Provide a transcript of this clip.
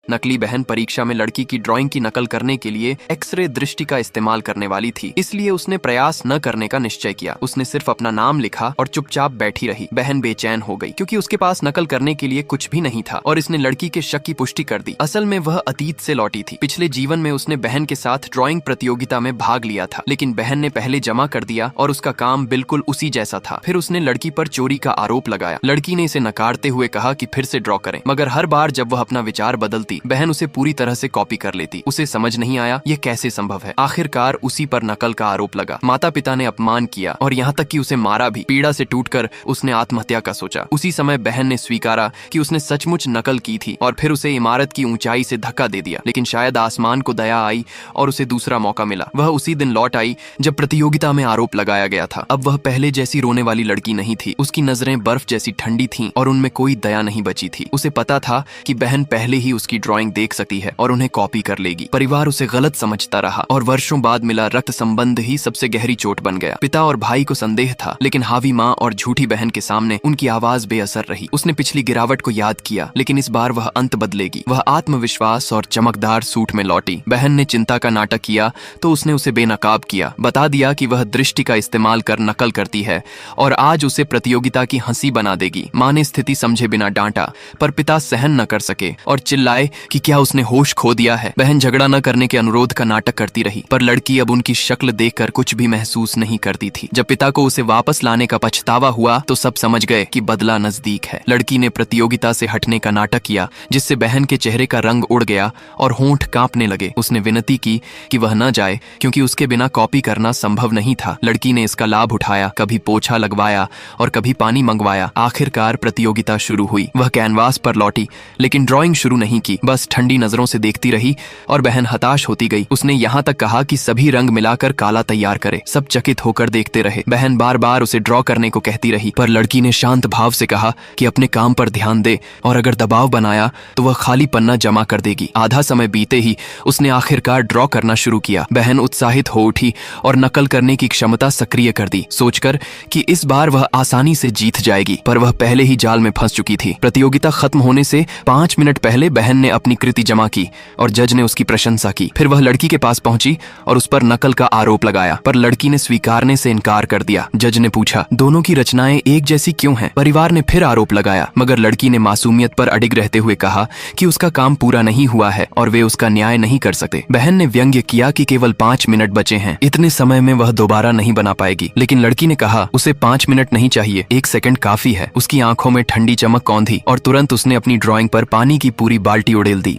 नकली बहन परीक्षा में लड़की की ड्राइंग की नकल करने के लिए एक्सरे दृष्टि का इस्तेमाल करने वाली थी, इसलिए उसने प्रयास न करने का निश्चय किया। उसने सिर्फ अपना नाम लिखा और चुपचाप बैठी रही। बहन बेचैन हो गई क्योंकि उसके पास नकल करने के लिए कुछ भी नहीं था और इसने लड़की के शक की पुष्टि कर दी। असल में वह अतीत से लौटी थी। पिछले जीवन में उसने बहन के साथ ड्राइंग प्रतियोगिता में भाग लिया था, लेकिन बहन ने पहले जमा कर दिया और उसका काम बिल्कुल उसी जैसा था। फिर उसने लड़की पर चोरी का आरोप लगाया। लड़की ने इसे नकारते हुए कहा कि फिर से ड्रॉ करें, मगर हर बार जब वह अपना विचार बदलती, बहन उसे पूरी तरह से कॉपी कर लेती। उसे समझ नहीं आया ये कैसे संभव है। आखिरकार उसी पर नकल का आरोप लगा। माता पिता ने अपमान किया और यहाँ तक कि उसे मारा भी। पीड़ा से टूटकर उसने आत्महत्या का सोचा। उसी समय बहन ने स्वीकारा कि उसने सचमुच नकल की थी और फिर उसे इमारत की ऊंचाई से धक्का दे दिया। लेकिन शायद आसमान को दया आई और उसे दूसरा मौका मिला। वह उसी दिन लौट आई जब प्रतियोगिता में आरोप लगाया गया था। अब वह पहले जैसी रोने वाली लड़की नहीं थी। उसकी नजरें बर्फ जैसी ठंडी थीं और उनमें कोई दया नहीं बची थी। उसे पता था कि बहन पहले ही उसकी ड्राइंग देख सकती है और उन्हें कॉपी कर लेगी। परिवार उसे गलत समझता रहा और वर्षों बाद मिला रक्त संबंध ही सबसे गहरी चोट बन गया। पिता और भाई को संदेह था, लेकिन हावी माँ और झूठी बहन के सामने उनकी आवाज बेअसर रही। उसने पिछली गिरावट को याद किया, लेकिन इस बार वह अंत बदलेगी। वह आत्मविश्वास और चमकदार सूट में लौटी। बहन ने चिंता का नाटक किया तो उसने उसे बेनकाब किया, बता दिया कि वह दृष्टि का इस्तेमाल कर नकल करती है और आज उसे प्रतियोगिता की हंसी बना देगी। माँ ने स्थिति समझे बिना डांटा, पर पिता सहन न कर सके और चिल्लाए कि क्या उसने होश खो दिया है। बहन झगड़ा न करने के अनुरोध का नाटक करती रही, पर लड़की अब उनकी शक्ल देखकर कुछ भी महसूस नहीं करती थी। जब पिता को उसे वापस लाने का पछतावा हुआ तो सब समझ गए कि बदला नजदीक है। लड़की ने प्रतियोगिता से हटने का नाटक किया, जिससे बहन के चेहरे का रंग उड़ गया और होंठ कांपने लगे। उसने विनती की कि वह न जाए, क्योंकि उसके बिना कॉपी करना संभव नहीं था। लड़की ने इसका लाभ उठाया, कभी पोछा लगवाया और कभी पानी मंगवाया। आखिरकार प्रतियोगिता शुरू हुई। वह कैनवास पर लौटी, लेकिन ड्राइंग शुरू नहीं की, बस ठंडी नजरों से देखती रही और बहन हताश होती गई। उसने यहाँ तक कहा कि सभी रंग मिलाकर काला तैयार करे। सब चकित होकर देखते रहे। बहन बार बार उसे ड्रॉ करने को कहती रही, पर लड़की ने शांत भाव से कहा कि अपने काम पर ध्यान दे और अगर दबाव बनाया तो वह खाली पन्ना जमा कर देगी। आधा समय बीते ही उसने आखिरकार ड्रॉ करना शुरू किया। बहन उत्साहित हो उठी और नकल करने की क्षमता सक्रिय कर दी, सोचकर कि इस बार वह आसानी से जीत जाएगी, पर वह पहले ही जाल में फंस चुकी थी। प्रतियोगिता खत्म होने से 5 मिनट पहले बहन ने अपनी कृति जमा की और जज ने उसकी प्रशंसा की। फिर वह लड़की के पास पहुंची और उस पर नकल का आरोप लगाया, पर लड़की ने स्वीकारने से इनकार कर दिया। जज ने पूछा, दोनों की रचनाएं एक जैसी क्यों हैं? परिवार ने फिर आरोप लगाया, मगर लड़की ने मासूमियत पर अडिग रहते हुए कहा कि उसका काम पूरा नहीं हुआ है और वे उसका न्याय नहीं कर सकते। बहन ने व्यंग्य किया कि केवल 5 मिनट बचे हैं, इतने समय में वह दोबारा नहीं बना पाएगी। लेकिन लड़की ने कहा उसे 5 मिनट नहीं चाहिए, 1 सेकंड काफी है। उसकी आंखों में ठंडी चमक कौंधी और तुरंत उसने अपनी ड्राइंग पर पानी की पूरी बाल्टी उड़ेल दी।